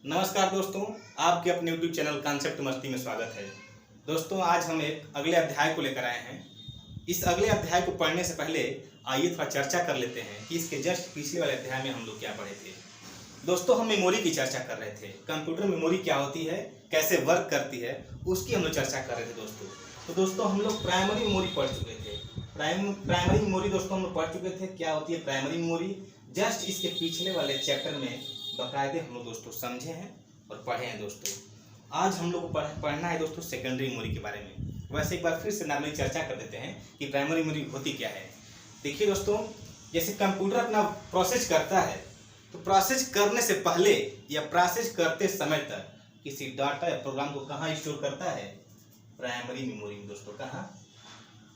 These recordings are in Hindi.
नमस्कार दोस्तों, आपके अपने YouTube चैनल कॉन्सेप्ट मस्ती में स्वागत है। दोस्तों, आज हम एक अगले अध्याय को लेकर आए हैं। इस अगले अध्याय को पढ़ने से पहले आइए थोड़ा चर्चा कर लेते हैं कि इसके जस्ट पिछले वाले अध्याय में हम लोग क्या पढ़े थे। दोस्तों, हम मेमोरी की चर्चा कर रहे थे। कंप्यूटर मेमोरी क्या होती है, कैसे वर्क करती है, उसकी हम लोग चर्चा कर रहे थे दोस्तों। तो दोस्तों, हम लोग प्राइमरी मेमोरी पढ़ चुके थे। प्राइमरी मेमोरी दोस्तों हम लोग पढ़ चुके थे। क्या होती है प्राइमरी मेमोरी, जस्ट इसके पिछले वाले चैप्टर में बकायदे हम लोग दोस्तों समझे हैं और पढ़े हैं दोस्तों। आज हम लोग को पढ़ना है दोस्तों सेकेंडरी मेमोरी के बारे में। वैसे एक बार फिर से नॉर्मली चर्चा कर देते हैं कि प्राइमरी मेमोरी होती क्या है। देखिए दोस्तों, जैसे कंप्यूटर अपना प्रोसेस करता है, तो प्रोसेस करने से पहले या प्रोसेस करते समय तक किसी डाटा या प्रोग्राम को कहाँ स्टोर करता है? प्राइमरी मेमोरी में दोस्तों। कहाँ?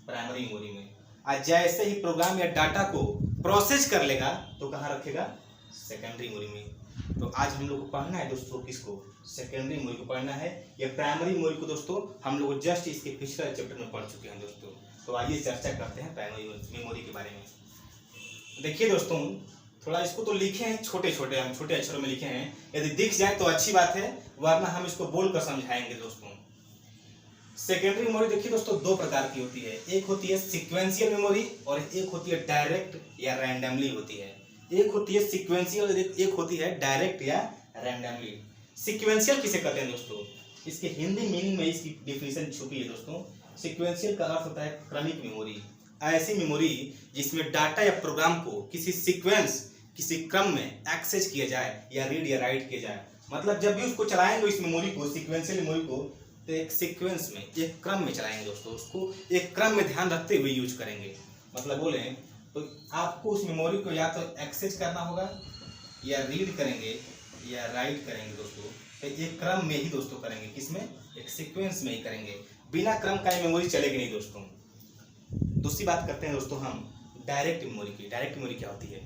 प्राइमरी मेमोरी में। आज जैसे ही प्रोग्राम या डाटा को प्रोसेस कर लेगा तो कहाँ रखेगा? सेकेंडरी मेमोरी में। तो आज हम लोग को पढ़ना है दोस्तों किसको? सेकेंडरी मेमोरी को पढ़ना है। या प्राइमरी मेमोरी को दोस्तों हम लोग जस्ट इसके पिछले चैप्टर में पढ़ चुके हैं दोस्तों। तो आइए चर्चा करते हैं प्राइमरी मेमोरी के बारे में। देखिए दोस्तों, थोड़ा इसको तो लिखे हैं छोटे छोटे, हम छोटे अक्षरों में लिखे हैं। यदि दिख जाए तो अच्छी बात है, वरना हम इसको बोलकर समझाएंगे दोस्तों। सेकेंडरी मेमोरी देखिए दोस्तों दो प्रकार की होती है। एक होती है सीक्वेंशियल मेमोरी और एक होती है डायरेक्ट या रैंडमली होती है। एक होती है सीक्वेंशियल और एक होती है डायरेक्ट या रैंडमली। सीक्वेंशियल किसे कहते हैं दोस्तों? इसके हिंदी मीनिंग में इसकी डेफिनेशन छुपी है दोस्तों। सीक्वेंशियल का अर्थ होता है क्रमिक मेमोरी। ऐसी मेमोरी जिसमें डाटा या प्रोग्राम को किसी सीक्वेंस, किसी क्रम में एक्सेस किया जाए या रीड या राइट किया जाए। मतलब जब भी उसको चलाएंगे इस मेमोरी को, सीक्वेंशियल मेमोरी को, तो एक सीक्वेंस में, एक क्रम में चलाएंगे दोस्तों। उसको एक क्रम में ध्यान रखते हुए यूज करेंगे। मतलब बोले तो आपको उस मेमोरी को या तो एक्सेस करना होगा या रीड करेंगे या राइट करेंगे दोस्तों। तो एक क्रम में ही दोस्तों करेंगे। किसमें? एक सीक्वेंस में ही करेंगे। बिना क्रम का मेमोरी चलेगी नहीं दोस्तों। दूसरी बात करते हैं दोस्तों हम डायरेक्ट मेमोरी की। डायरेक्ट मेमोरी क्या होती है?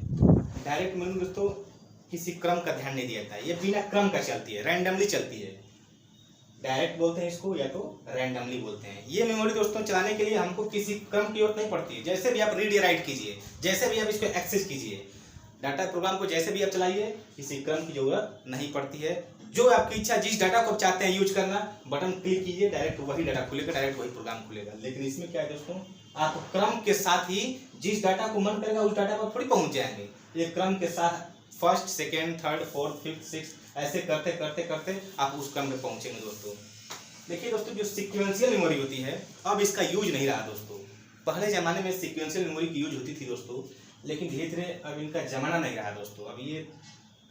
डायरेक्ट मेमोरी दोस्तों किसी क्रम का ध्यान नहीं दिया जाता है। ये बिना क्रम का चलती है, रैंडमली चलती है। डायरेक्ट बोलते हैं इसको या तो रैंडमली बोलते हैं। ये मेमोरी दोस्तों चलाने के लिए हमको किसी क्रम की जरूरत नहीं पड़ती है। जैसे भी आप रीड या राइट कीजिए, जैसे भी आप इसको एक्सेस कीजिए, डाटा प्रोग्राम को जैसे भी आप चलाइए, किसी क्रम की जरूरत नहीं पड़ती है। जो आपकी इच्छा, जिस डाटा को आप चाहते हैं यूज करना, बटन क्लिक कीजिए, डायरेक्ट वही डाटा खुलेगा, डायरेक्ट वही प्रोग्राम खुलेगा। लेकिन इसमें क्या है दोस्तों, आप क्रम के साथ ही जिस डाटा को मन करेगा उस डाटा पर थोड़ी पहुंच जाएंगे। ये क्रम के साथ first, second, third, fourth, fifth, six ऐसे करते करते करते आप उस क्रम में पहुंचेंगे दोस्तों। देखिए दोस्तों, जो सीक्वेंशियल मेमोरी होती है अब इसका यूज नहीं रहा दोस्तों। पहले जमाने में सीक्वेंशियल मेमोरी की यूज होती थी दोस्तों, लेकिन धीरे धीरे अब इनका जमाना नहीं रहा दोस्तों। अब ये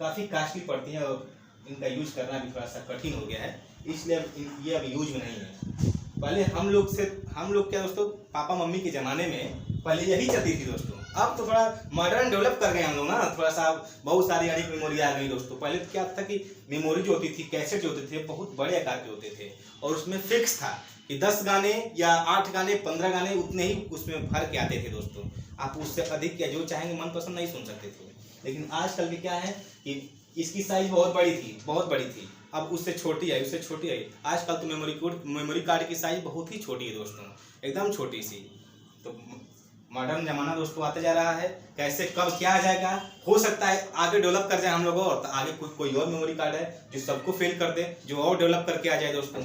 काफ़ी कास्टली पड़ती है और इनका यूज करना भी थोड़ा सा कठिन हो गया है, इसलिए अब ये यूज में नहीं है। पहले हम लोग क्या दोस्तों, पापा मम्मी के ज़माने में पहले यही चलती थी दोस्तों। अब तो थोड़ा मॉडर्न डेवलप कर गए हम लोग ना, थोड़ा सा बहुत सारी अनेक मेमोरी आ गई दोस्तों। पहले तो क्या था कि मेमोरी जो होती थी, कैसेट जो होते थे, बहुत बड़े आकार के होते थे और उसमें फिक्स था कि 10 गाने या 8 गाने, 15 गाने उतने ही उसमें भर के आते थे दोस्तों। आप उससे अधिक या जो चाहेंगे मनपसंद नहीं सुन सकते थे। लेकिन आजकल के क्या है कि इसकी साइज बहुत बड़ी थी, अब उससे छोटी आई, उससे छोटी आई। आजकल तो मेमोरी कार्ड की साइज बहुत ही छोटी है दोस्तों, एकदम छोटी सी। तो मॉडर्न जमाना दोस्तों आते जा रहा है। कैसे कब क्या आ जाएगा, हो सकता है आगे डेवलप कर जाए हम लोग और तो आगे कोई और मेमोरी कार्ड है जो सबको फेल कर दे, जो और डेवलप करके आ जाए दोस्तों।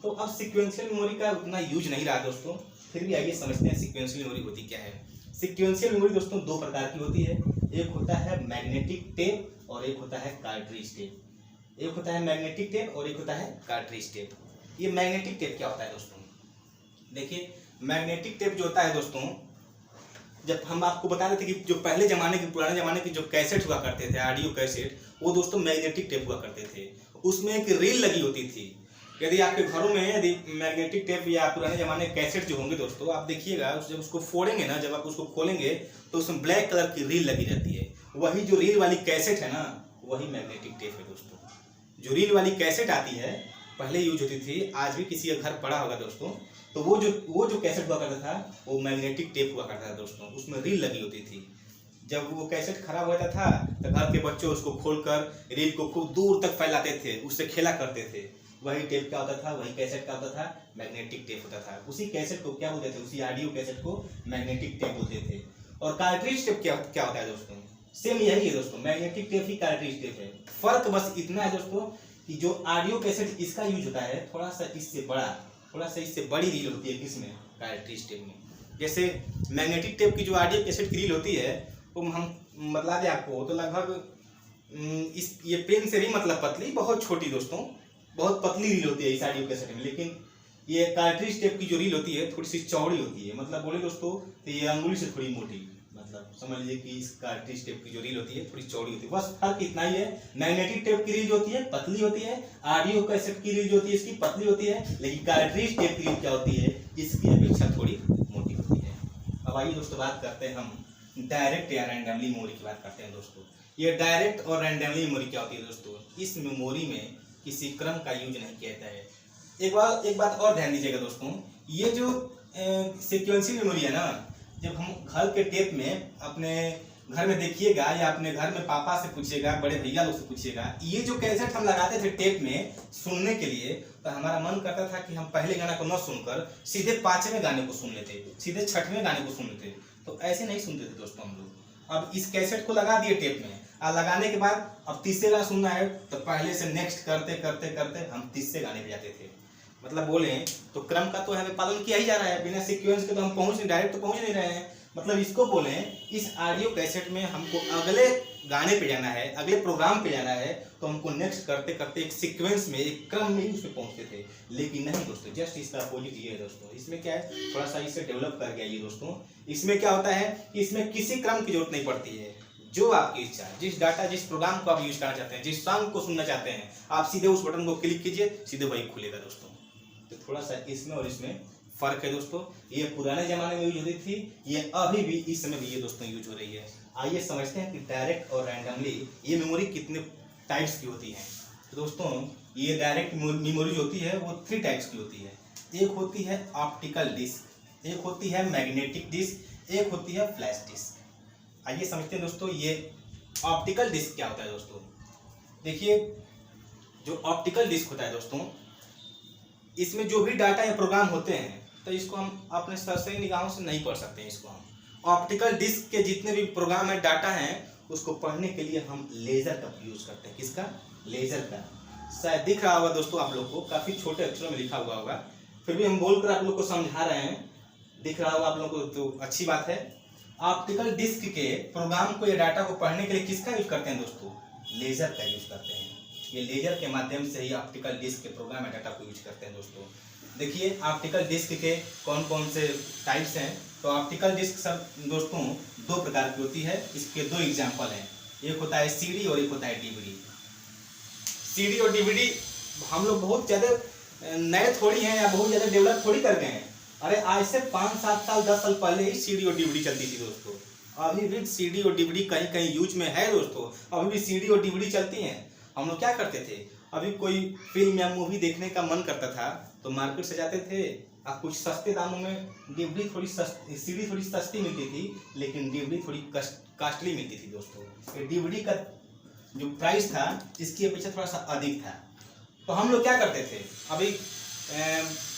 तो अब सीक्वेंशियल मेमोरी का उतना यूज नहीं रहा दोस्तों। फिर भी आइए समझते हैं सीक्वेंशियल मेमोरी होती क्या है। सीक्वेंशियल मेमोरी दोस्तों दो प्रकार की होती है। एक होता है मैग्नेटिक टेप और एक होता है कार्ट्रिज टेप। एक होता है मैग्नेटिक टेप और एक होता है कार्ट्रिज टेप। ये मैग्नेटिक टेप क्या होता है दोस्तों? देखिए, मैग्नेटिक टेप जो होता है दोस्तों, जब हम आपको बता रहे थे कि जो पहले जमाने के, पुराने जमाने के जो कैसेट हुआ करते थे, ऑडियो कैसेट, वो दोस्तों मैग्नेटिक टेप हुआ करते थे। उसमें एक रील लगी होती थी। यदि आपके घरों में यदि मैग्नेटिक टेप या पुराने जमाने कैसेट जो होंगे दोस्तों, आप देखिएगा जब उसको फोड़ेंगे ना, जब आप उसको खोलेंगे तो उसमें ब्लैक कलर की रील लगी रहती है। वही जो रील वाली कैसेट है ना, वही मैग्नेटिक टेप है दोस्तों। जो रील वाली कैसेट आती है, पहले यूज होती थी, आज भी किसी का घर पड़ा होगा दोस्तों, तो वो जो कैसेट हुआ करता था वो मैग्नेटिक टेप हुआ करता था दोस्तों। उसमें रील लगी होती थी। जब वो कैसेट खराब होता था तो घर के बच्चे उसको खोलकर रील को खूब दूर तक फैलाते थे, उससे खेला करते थे। वही टेप क्या होता था, वही कैसेट क्या होता था, मैग्नेटिक टेप होता था। उसी कैसेट को क्या बोलते थे, उसी ऑडियो कैसेट को मैग्नेटिक टेप बोलते थे। और कार्ट्रिज टेप क्या होता है दोस्तों? सेम यही है दोस्तों, मैग्नेटिक टेप ही कार्ट्रिज टेप है। फर्क बस इतना है दोस्तों कि जो ऑडियो कैसेट इसका यूज होता है थोड़ा सा इससे बड़ा, थोड़ा सा इससे बड़ी रील होती है किसमें, कार्ट्रिज टेप में। जैसे मैग्नेटिक टेप की जो ऑडियो कैसेट की रील होती है वो हम बतला दें आपको, तो लगभग इस ये पेन से भी मतलब पतली, बहुत छोटी दोस्तों, बहुत पतली रील होती है इस ऑडियो कैसेट में। लेकिन ये कार्ट्रिज टेप की जो रील होती है थोड़ी सी चौड़ी होती है, मतलब बोले दोस्तों तो ये अंगुली से थोड़ी मोटी, मतलब समझ लीजिए कि इस कार्ट्रिज टेप की जो रील होती है थोड़ी चौड़ी होती है, बस फर्क इतना ही है। मैग्नेटिक टेप की रील जो होती है पतली होती है, ऑडियो कैसेट की रील जो होती है इसकी पतली होती है, लेकिन कार्ट्रिज टेप की रील क्या होती है, इसकी अपेक्षा थोड़ी मोटी होती है। अब आइए दोस्तों बात करते हैं हम डायरेक्ट या रैंडमली मेमोरी की बात करते हैं दोस्तों। ये डायरेक्ट और रैंडमली मेमोरी क्या होती है दोस्तों, इस मेमोरी में किसी क्रम का यूज नहीं किया जाता है। एक बात और ध्यान दीजिएगा दोस्तों, ये जो सीक्वेंशियल मेमोरी है ना, जब हम घर के टेप में अपने घर में देखिएगा या अपने घर में पापा से पूछिएगा, बड़े भैया लोग से पूछिएगा, ये जो कैसेट हम लगाते थे टेप में सुनने के लिए, तो हमारा मन करता था कि हम पहले गाना को न सुनकर सीधे 5वें गाने को सुन लेते, सीधे 6वें गाने को सुन लेते। तो ऐसे नहीं सुनते थे दोस्तों हम लोग। अब इस कैसेट को लगा दिए टेप में, और लगाने के बाद अब तीसरे गाना सुनना है तो पहले से नेक्स्ट करते करते करते हम तीसरे गाने पे जाते थे। मतलब बोले तो क्रम का तो हमें पालन किया ही जा रहा है, बिना सीक्वेंस के तो हम डायरेक्ट तो पहुंच नहीं रहे हैं। मतलब इसको बोले इस ऑडियो कैसेट में हमको अगले गाने पे जाना है, अगले प्रोग्राम पे जाना है, तो हमको नेक्स्ट करते करते एक सीक्वेंस में, एक क्रम में ही उसमें पहुंचते थे। लेकिन नहीं दोस्तों, जस्ट इसका अपोजिट ये है दोस्तों। इसमें क्या है, थोड़ा सा इसे डेवलप कर गया ये दोस्तों। इसमें क्या होता है कि इसमें किसी क्रम की जरूरत नहीं पड़ती है। जो आपकी इच्छा है, जिस डाटा, जिस प्रोग्राम को आप यूज करना चाहते हैं, जिस सॉन्ग को सुनना चाहते हैं, आप सीधे उस बटन को क्लिक कीजिए, सीधे वही खुलेगा दोस्तों। तो थोड़ा सा इसमें और इसमें फर्क है दोस्तों। ये पुराने जमाने में यूज होती थी, ये अभी भी इस समय भी ये दोस्तों यूज हो रही है। आइए समझते हैं कि डायरेक्ट और रैंडमली ये मेमोरी कितने टाइप्स की होती है। तो दोस्तों ये डायरेक्ट मेमोरी जो होती है वो 3 टाइप्स की होती है। एक होती है ऑप्टिकल डिस्क, एक होती है मैग्नेटिक डिस्क, एक होती है फ्लैश डिस्क। आइए समझते हैं दोस्तों ये ऑप्टिकल डिस्क क्या होता है दोस्तों। देखिए जो ऑप्टिकल डिस्क होता है दोस्तों, इसमें जो भी डाटा या प्रोग्राम होते हैं तो इसको हम अपने सरसरी निगाहों से नहीं पढ़ सकते हैं। इसको हम ऑप्टिकल डिस्क के जितने भी प्रोग्राम है, डाटा हैं, उसको पढ़ने के लिए हम लेजर का यूज करते हैं। किसका, लेजर का। शायद दिख रहा होगा दोस्तों आप लोग को, काफी छोटे अक्षरों में लिखा हुआ होगा, फिर भी हम बोलकर आप लोग को समझा रहे हैं। दिख रहा होगा आप लोग को तो अच्छी बात है। ऑप्टिकल डिस्क के प्रोग्राम को या डाटा को पढ़ने के लिए किसका यूज करते हैं दोस्तों, लेजर का यूज करते हैं। ये लेजर के माध्यम से ही ऑप्टिकल डिस्क के प्रोग्राम या डाटा को यूज करते हैं दोस्तों। देखिए ऑप्टिकल डिस्क के कौन कौन से टाइप्स हैं। तो ऑप्टिकल डिस्क सब दोस्तों 2 प्रकार की होती है। इसके 2 एग्जाम्पल हैं, एक होता है सीडी और एक होता है डीवीडी। सीडी और डीवीडी हम लोग बहुत ज़्यादा नए थोड़ी हैं या बहुत ज़्यादा डेवलप थोड़ी कर गए हैं। अरे आज से 5-7 साल 10 साल पहले ही सीडी और डीवीडी चलती थी दोस्तों। अभी भी सीडी और डीवीडी कहीं कहीं यूज में है दोस्तों, अभी भी सीडी और डीवीडी चलती हैं। हम लोग क्या करते थे, अभी कोई फिल्म या मूवी देखने का मन करता था तो मार्केट से जाते थे, और कुछ सस्ते दामों में डीवीडी थोड़ी सस्ती, सीडी थोड़ी सस्ती मिलती थी, लेकिन डीवीडी थोड़ी कॉस्टली मिलती थी दोस्तों। डीवीडी का जो प्राइस था इसकी अपेक्षा थोड़ा सा अधिक था। तो हम लोग क्या करते थे, अभी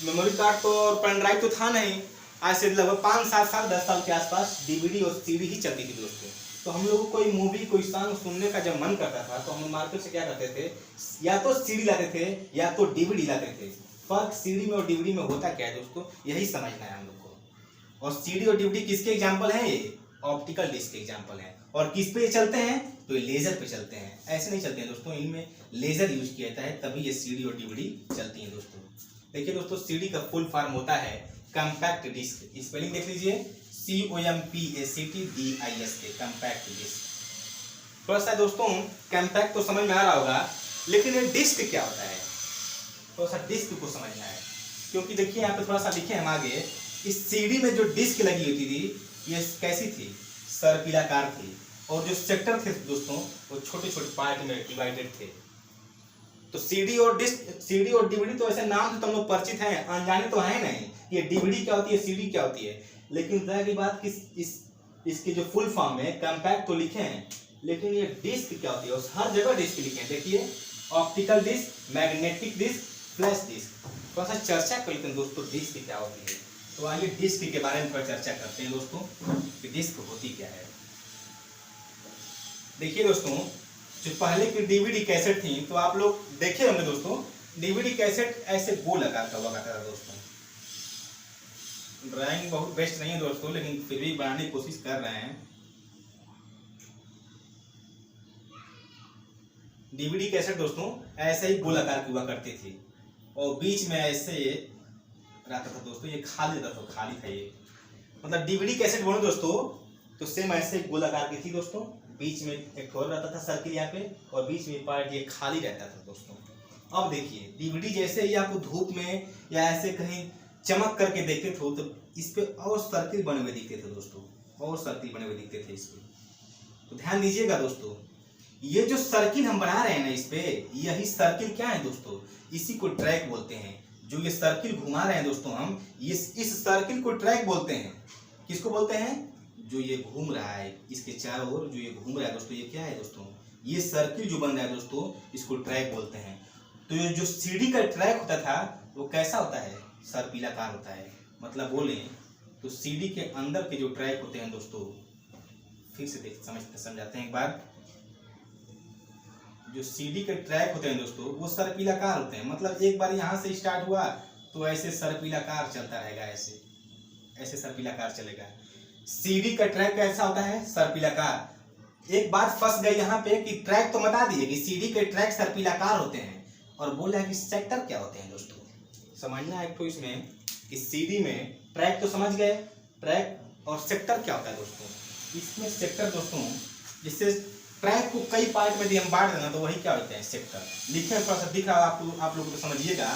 मेमोरी कार्ड तो और पेन ड्राइव तो था नहीं, आज से लगभग 5-7 साल 10 साल के आसपास डीवीडी और सीडी ही चलती थी दोस्तों। तो हम लोग को कोई मूवी कोई सॉन्ग सुनने का जब मन करता था तो हम लोग मार्केट से क्या करते थे, या तो सीडी लाते थे या तो डीवीडी लाते थे। फर्क सीडी में और डीवीडी में होता क्या है दोस्तों, यही समझना है हम लोग को। और सीडी और डीवीडी किसके एग्जाम्पल हैं, ये ऑप्टिकल डिस्क के एग्जाम्पल हैं। और किस पे चलते हैं, तो ये लेजर पे चलते हैं, ऐसे नहीं चलते हैं दोस्तों। इनमें लेजर यूज किया जाता है तभी ये सीडी और डीवीडी चलती हैं दोस्तों। देखिए दोस्तों सीडी का फुल फॉर्म होता है कॉम्पैक्ट डिस्क, स्पेलिंग देख लीजिए COMPACTDISK, कॉम्पैक्ट डिस्क। थोड़ा सा दोस्तों कॉम्पैक्ट तो समझ में आ रहा होगा, लेकिन ये डिस्क क्या होता है, थोड़ा सा डिस्क को समझना है। क्योंकि देखिए यहाँ पे थोड़ा सा लिखे हम आगे, इस सीडी में जो डिस्क लगी होती थी ये कैसी थी, सर्पिलाकार थी, और जो सेक्टर थे दोस्तों वो छोटे छोटे पार्ट में डिवाइडेड थे। तो सीडी और डीवीडी तो ऐसे नाम से तो हम लोग परिचित हैं, अनजाने तो है नहीं ये डीवीडी क्या होती है, सीडी क्या होती है। लेकिन जाहिर बात कि इसके जो फुल फॉर्म में कॉम्पैक्ट तो लिखे हैं, लेकिन ये डिस्क क्या होती है, उस हर जगह डिस्क लिखे हैं। देखिए optical disk, magnetic disk, flash disk. थोड़ा सा चर्चा कर लेते हैं दोस्तों डिस्क क्या होती है। तो आइए डिस्क के बारे में थोड़ा चर्चा करते हैं दोस्तों कि डिस्क होती क्या है। देखिए दोस्तों, जो पहले की डीवीडी कैसेट थी तो आप लोग देखे होंगे दोस्तों, डीवीडी कैसेट ऐसे गोल आकार का हुआ करता था दोस्तों। ड्राइंग बहुत बेस्ट नहीं है दोस्तों, लेकिन फिर भी बनाने की कोशिश कर रहे हैं। डीवीडी कैसेट दोस्तों ऐसे ही गोल आकार की हुआ करती थी और बीच में ऐसे रहता था दोस्तों, ये खाली रहता था, खाली था ये, मतलब डीवीडी कैसेट बोलो दोस्तों तो सेम ऐसे गोल आकार की थी दोस्तों। बीच में एक ठोर रहता था सर्किल यहाँ पे और बीच में पार्ट ये खाली रहता था दोस्तों। अब देखिए डीवीडी जैसे ही आपको धूप में या ऐसे कहीं चमक करके देखते थे तो इस पे और सर्किल बने हुए दिखते थे दोस्तों, और सर्किल बने हुए दिखते थे इस पे। तो ध्यान दीजिएगा दोस्तों, ये जो सर्किल हम बना रहे हैं ना इस पे, यही सर्किल क्या है दोस्तों, इसी को ट्रैक बोलते हैं। जो ये सर्किल घुमा रहे हैं दोस्तों हम, इस सर्किल को ट्रैक बोलते हैं। किसको बोलते हैं? जो ये घूम रहा है इसके चारों ओर जो ये घूम रहा है दोस्तों, ये क्या है दोस्तों, ये सर्किल जो बन रहा है दोस्तों, इसको ट्रैक बोलते हैं। तो ये जो सीडी का ट्रैक होता था वो कैसा होता है? सर्पिलाकार होता है। मतलब बोले तो सीडी के अंदर के जो ट्रैक होते हैं दोस्तों, फिर से समझाते हैं एक बार। जो सीडी के ट्रैक होते हैं दोस्तों वो सर्पिलाकार होते हैं। मतलब एक बार यहाँ से स्टार्ट हुआ तो ऐसे सर्पिलाकार चलता रहेगा, ऐसे सर्पिलाकार चलेगा। सीडी का ट्रैक कैसा होता है? सर्पिलाकार। एक बात फंस गई यहाँ पे कि ट्रैक तो बता दिए कि सीडी के ट्रैक सर्पिलाकार होते हैं, और बोला है कि सेक्टर क्या होते हैं दोस्तों। समझना है तो इसमें कि सीडी में ट्रैक तो समझ गए, ट्रैक और सेक्टर क्या होता है दोस्तों। इसमें सेक्टर दोस्तों, जिससे ट्रैक को कई पार्ट में हम बांट देना तो वही क्या होते हैं? सेक्टर। लिखे थोड़ा सा दिख रहा है आप लोग तो समझिएगा।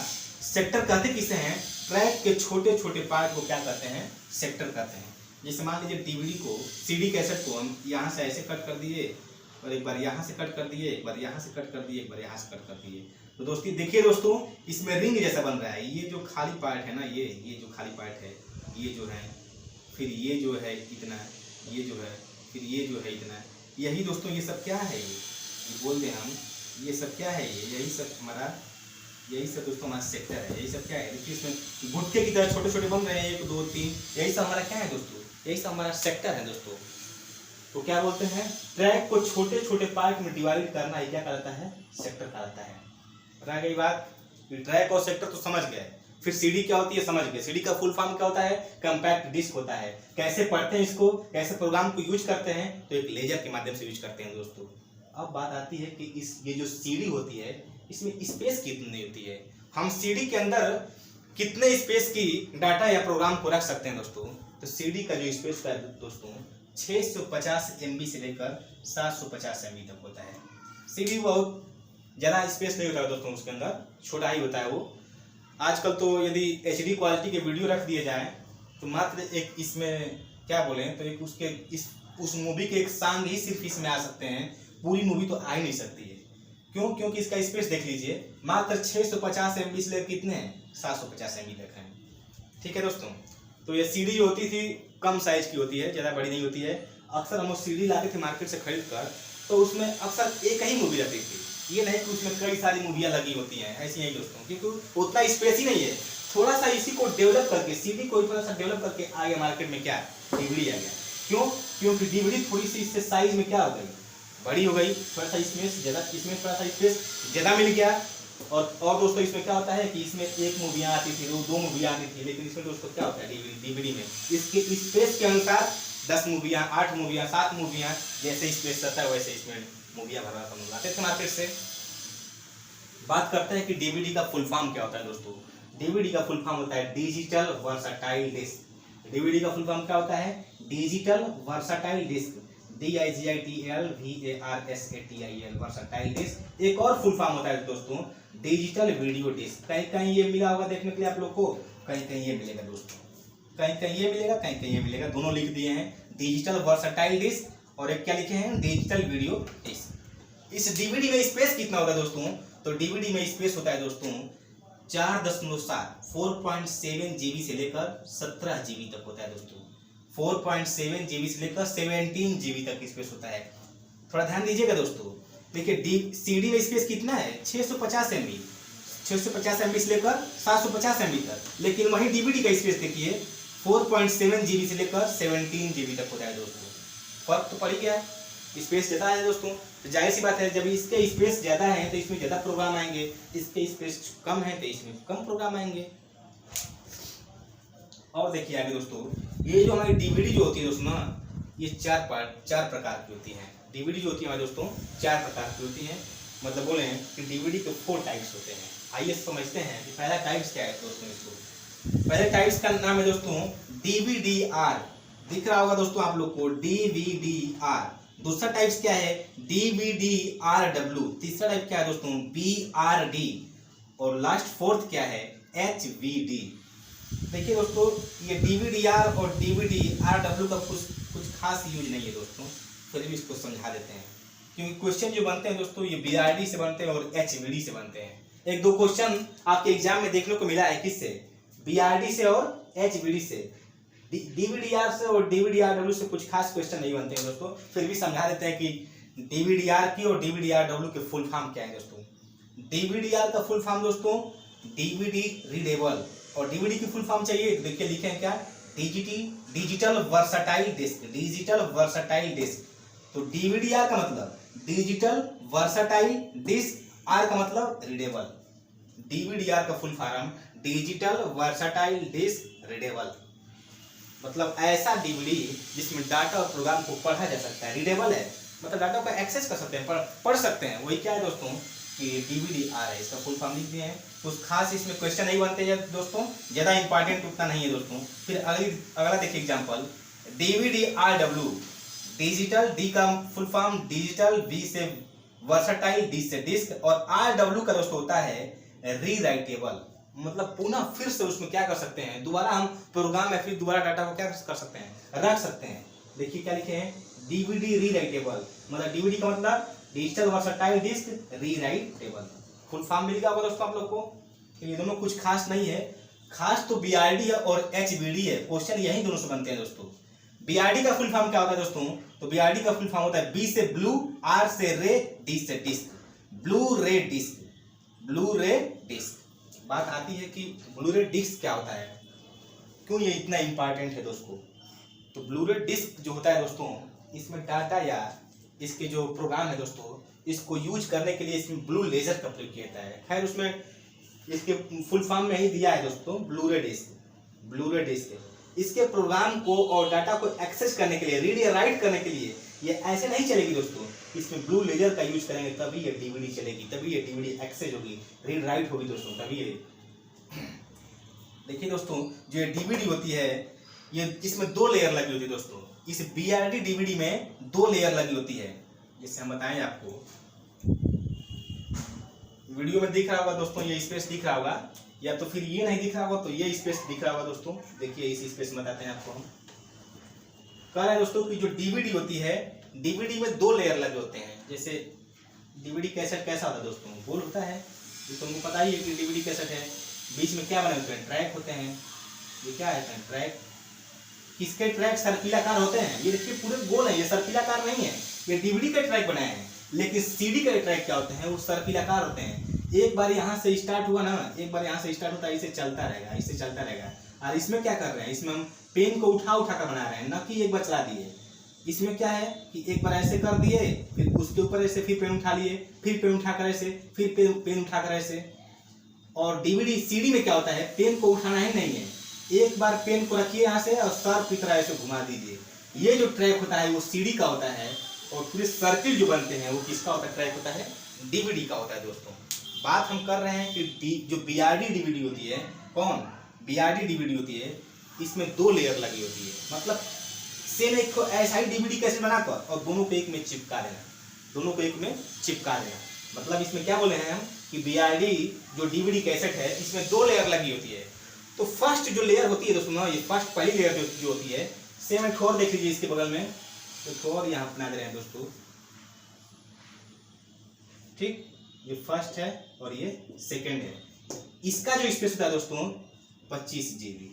सेक्टर कहते किसे हैं? ट्रैक के छोटे छोटे पार्ट को क्या कहते हैं? सेक्टर कहते हैं। जैसे मान लीजिए डीवीडी को, सीडी कैसेट को हम यहाँ से ऐसे कट कर दिए और एक बार यहाँ से कट कर दिए, एक बार यहाँ से कट कर दिए, एक बार यहाँ से कट कर दिए। तो दोस्तों देखिए दोस्तों, इसमें रिंग जैसा बन रहा है। ये जो खाली पार्ट है ना, ये जो खाली पार्ट है, ये जो है, फिर ये जो है इतना, ये जो है, फिर ये जो है इतना, यही दोस्तों ये सब क्या है? ये बोल दें हम, ये सब क्या है? यही सब हमारा, यही सब दोस्तों हमारा सेक्टर है। यही सब क्या है? देखिए इसमें गुटके की तरह छोटे छोटे बन रहे हैं, 1 2 3, यही सब हमारा क्या है दोस्तों? यही सब हमारा सेक्टर है दोस्तों। तो क्या बोलते हैं? ट्रैक को छोटे छोटे पार्ट में डिवाइड करना ही क्या कहलाता है? सेक्टर कहलाता है। रह गई बात, ट्रैक और सेक्टर तो समझ गए। फिर सीडी क्या होती है समझ गए। सीडी का फुल फॉर्म क्या होता है? कंपैक्ट डिस्क होता है। कैसे पढ़ते हैं इसको, कैसे प्रोग्राम को यूज करते हैं? तो एक लेजर के माध्यम से यूज करते हैं दोस्तों। अब बात आती है कि ये जो सीडी होती है इसमें स्पेस कितनी होती है? हम सीडी के अंदर कितने स्पेस की डाटा या प्रोग्राम को रख सकते हैं दोस्तों? तो सीडी का जो स्पेस है दोस्तों 650 MB से लेकर 750 MB तक होता है। सीडी बहुत ज़्यादा स्पेस नहीं होता है दोस्तों, उसके अंदर छोटा ही होता है वो। आजकल तो यदि HD क्वालिटी के वीडियो रख दिए जाएं तो मात्र एक इसमें क्या बोलें तो एक उस मूवी के एक सॉन्ग ही सिर्फ इसमें आ सकते हैं, पूरी मूवी तो आ ही नहीं सकती है। क्यों? क्योंकि इसका स्पेस देख लीजिए, मात्र 650 MB से लेकर कितने हैं? 750 MB तक है। ठीक है दोस्तों, तो ये सीडी होती थी कम साइज की होती है, ज़्यादा बड़ी नहीं होती है। अक्सर हम सीडी लाते थे मार्केट से खरीद कर, तो उसमें अक्सर एक ही मूवी रहती थी। ये नहीं कि उसमें कई सारी मूवियाँ लगी होती हैं, ऐसी नहीं दोस्तों, क्योंकि उतना स्पेस ही नहीं है। थोड़ा सा इसी को डेवलप करके, सीडी को थोड़ा सा डेवलप करके आ गया मार्केट में क्या? डीवीडी आ गया। क्यों? क्योंकि डीवीडी थोड़ी सी इससे साइज में क्या हो गई? बड़ी हो गई, थोड़ा सा स्पेस ज़्यादा, इसमें थोड़ा सा स्पेस ज़्यादा मिल गया। और दोस्तों इसमें क्या होता है कि इसमें 1 मूवियाँ आती थी, 2 मूवियाँ आती थी, लेकिन इसमें दोस्तों क्या होता है डीवीडी में इसके स्पेस के अनुसार 10 मूवियाँ, 8 मूवियाँ, 7 मूवियाँ, जैसे स्पेस रहता है वैसे इसमें मूवियाँ भरवा कर मंगवाते थे मार्केट से। बात करते हैं कि डीवीडी का फुल फॉर्म क्या होता है दोस्तों। डीवीडी का फुल फॉर्म होता है डिजिटल वर्सटाइल डिस्क। डीवीडी का फुल फॉर्म क्या होता है? Digital versatile disk. DIGITAL VARSATIL versatile disk. एक और फुल फॉर्म होता है दोस्तों डिजिटल वीडियो डिस्क। कहीं कहीं ये मिला होगा देखने के लिए आप लोग को, कहीं कहीं ये मिलेगा दोस्तों, कहीं कहीं ये मिलेगा, कहीं कहीं ये मिलेगा, दोनों लिख दिए हैं डिजिटल वर्सटाइल डिस्क और एक क्या लिखे हैं? Digital video disk. इस डीवीडी में स्पेस कितना होगा दोस्तों? तो डीवीडी में स्पेस होता है दोस्तों 4.7 GB से लेकर 17 GB तक होता है दोस्तों। 4.7 GB से लेकर 17 GB तक स्पेस होता है। थोड़ा ध्यान दीजिएगा दोस्तों। देखिए सीडी में स्पेस कितना है? 650 MB, 650 MB से लेकर 750 MB तक। लेकिन वहीं डीवीडी का स्पेस देखिए 4.7 GB से लेकर 17 GB तक होता है दोस्तों। फर्क तो पड़ ही गया है। स्पेस ज़्यादा है दोस्तों, तो जाहिर सी बात है जब इसके स्पेस ज़्यादा है तो इसमें ज़्यादा प्रोग्राम आएंगे, इसके स्पेस कम है तो इसमें कम प्रोग्राम आएंगे। और देखिए आगे दोस्तों, ये जो हमारी डीवीडी जो होती है दोस्तों ना, ये चार प्रकार की होती हैं। डीवीडी जो होती है हमारे दोस्तों 4 प्रकार की होती हैं, मतलब बोले हैं कि डीवीडी के 4 टाइप्स होते हैं। आइए समझते हैं कि पहला टाइप्स क्या है दोस्तों। इसको पहले टाइप्स का नाम है दोस्तों डीवीडीआर, दिख रहा होगा दोस्तों आप लोग को डीवीडीआर। दूसरा टाइप्स क्या है डीवीडीआरडब्ल्यू, तीसरा टाइप क्या है दोस्तों बीआरडी, और लास्ट फोर्थ क्या है एचवीडी। देखिए दोस्तों, ये डीवीडीआर और डीवीडीआरडब्ल्यू का कुछ खास यूज नहीं है दोस्तों, फिर भी इसको समझा देते हैं, क्योंकि क्वेश्चन जो बनते हैं दोस्तों ये बीआरडी से बनते हैं और एचवीडी से बनते हैं। एक दो क्वेश्चन आपके एग्जाम में देखने को मिला है, किससे, बीआरडी से और एचवीडी से। डीवीडीआर से और डीवीडीआरडब्ल्यू से कुछ खास क्वेश्चन नहीं बनते हैं दोस्तों, फिर भी समझा देते हैं कि डीवीडीआर की और डीवीडीआरडब्ल्यू के फुल फॉर्म क्या है दोस्तों। डीवीडीआर का फुल फॉर्म दोस्तों डीवीडी रीडेबल, और डीवीडी की फुल फॉर्म चाहिए, देखिए लिखे हैं क्या digital versatile disk, digital versatile disk. तो डीवीडीआर का मतलब डिजिटल वर्सटाइल डिस्क, आर का मतलब रीडेबल। डीवीडीआर का full form digital versatile disk readable, मतलब ऐसा डीवीडी जिसमें डाटा और प्रोग्राम को पढ़ा जा सकता है। रीडेबल है मतलब डाटा को एक्सेस कर सकते हैं, पढ़ सकते हैं, वही क्या है दोस्तों कि डीवीडीआर है। इसका फुल फॉर्म लिख दिए हैं, कुछ खास इसमें क्वेश्चन नहीं बनते हैं दोस्तों, ज़्यादा इंपॉर्टेंट उतना नहीं है दोस्तों। फिर अगला देखिए एग्जाम्पल डीवीडीआरडब्ल्यू, डिजिटल, डी का फुल फॉर्म डिजिटल, वी से वर्सटाइल, डी से डिस्क, और आरडब्ल्यू का दोस्तों होता है रीराइटेबल, मतलब पुनः फिर से उसमें क्या कर सकते हैं, दोबारा हम प्रोग्राम या फिर दोबारा डाटा को क्या कर सकते हैं, रख सकते हैं। देखिए क्या लिखे हैं डीवीडी रीराइटेबल, मतलब डीवीडी का मतलब digital versatile disc rewritable. Full form मिल गया होगा दोस्तों आप लोग को। तो ये दोनों कुछ खास नहीं है, खास तो बीआरडी और एचवीडी है, क्वेश्चन यही दोनों से बनते हैं दोस्तों। बीआरडी का फुल फॉर्म क्या होता है दोस्तों, तो बीआरडी का फुल फॉर्म होता है बी से ब्लू, आर से रे, डी से डिस्क, ब्लू रे डिस्क, ब्लू रे डिस्क। बात आती है कि ब्लू रे डिस्क क्या होता है, क्यों ये इतना इंपॉर्टेंट है दोस्तों। तो ब्लू रे डिस्क जो होता है दोस्तों, इसमें डाटा या इसके जो प्रोग्राम है दोस्तों, इसको यूज करने के लिए इसमें ब्लू लेजर का प्रयोग किया जाता है। खैर उसमें इसके फुल फॉर्म में ही दिया है दोस्तों ब्लू रे डिस्क, ब्लू रे डिस्क। इसके प्रोग्राम को और डाटा को एक्सेस करने के लिए, रीड या राइट करने के लिए ये ऐसे नहीं चलेगी दोस्तों, इसमें ब्लू लेजर का यूज करेंगे तभी ये डीवीडी चलेगी, तभी ये डीवीडी एक्सेस होगी, रीड राइट होगी दोस्तों, तभी ये। देखिए दोस्तों, जो ये डीवीडी होती है ये इसमें 2 लेयर लगी होती है दोस्तों। इस बीआरडी डीवीडी में 2 लेयर लगी होती है, जैसे हम बताएं आपको, वीडियो में दिख रहा होगा दोस्तों, ये स्पेस दिख रहा होगा, या तो फिर ये नहीं दिख रहा होगा तो ये स्पेस दिख रहा होगा दोस्तों। देखिए इस स्पेस में बताते हैं आपको हम। कह रहे हैं दोस्तों कि जो डीवीडी होती है, डीवीडी में 2 लेयर लगे होते हैं। जैसे डीवीडी कैसेट कैसा होता है दोस्तों, गोल होता है, ये तुमको पता ही है कि डीवीडी कैसेट है। बीच में क्या बने होते हैं, ट्रैक होते हैं। ये क्या है ट्रैक, किसके ट्रैक सर्पिलाकार होते हैं, ये देखिए पूरे गोल है, ये सर्पिलाकार नहीं है, ये डीवीडी के ट्रैक बनाए हैं। लेकिन सीडी के ट्रैक क्या होते हैं, वो सर्पिलाकार होते हैं। एक बार यहाँ से स्टार्ट हुआ ना, एक बार यहाँ से स्टार्ट होता है, इसे चलता रहेगा, इसे चलता रहेगा। और इसमें क्या कर रहे हैं, इसमें हम पेन को उठा कर बना रहे हैं, न कि एक बार चला दिए। इसमें क्या है कि एक बार ऐसे कर दिए, फिर उसके ऊपर ऐसे फिर पेन उठा लिए, फिर पेन उठाकर ऐसे, फिर पेन उठाकर ऐसे। और डीवीडी सीडी में क्या होता है, पेन को उठाना ही नहीं है, एक बार पेन को रखिए यहाँ से और सर्प की तरह ऐसे घुमा दीजिए। ये जो ट्रैक होता है वो सीडी का होता है, और पूरे सर्किल जो बनते हैं वो किसका होता है, ट्रैक होता है डीवीडी का होता है दोस्तों। बात हम कर रहे हैं कि जो बीआरडी डीवीडी होती है, कौन बीआरडी डीवीडी होती है, इसमें 2 लेयर लगी होती है। मतलब सेम एक को ऐसा ही डीवीडी कैसे बनाकर और दोनों को एक में चिपका देना, दोनों को एक में चिपका देना। मतलब इसमें क्या बोले हैं हम कि बीआरडी जो डीवीडी कैसेट है, इसमें 2 लेयर लगी होती है। तो फर्स्ट जो लेयर होती है दोस्तों, ये फर्स्ट पहली लेयर जो होती है, सेम एक और देख लीजिए इसके बगल में, तो और यहाँ अपना दे रहे हैं दोस्तों, ठीक, ये फर्स्ट है और ये सेकंड है। इसका जो स्पेस होता है दोस्तों 25 GB,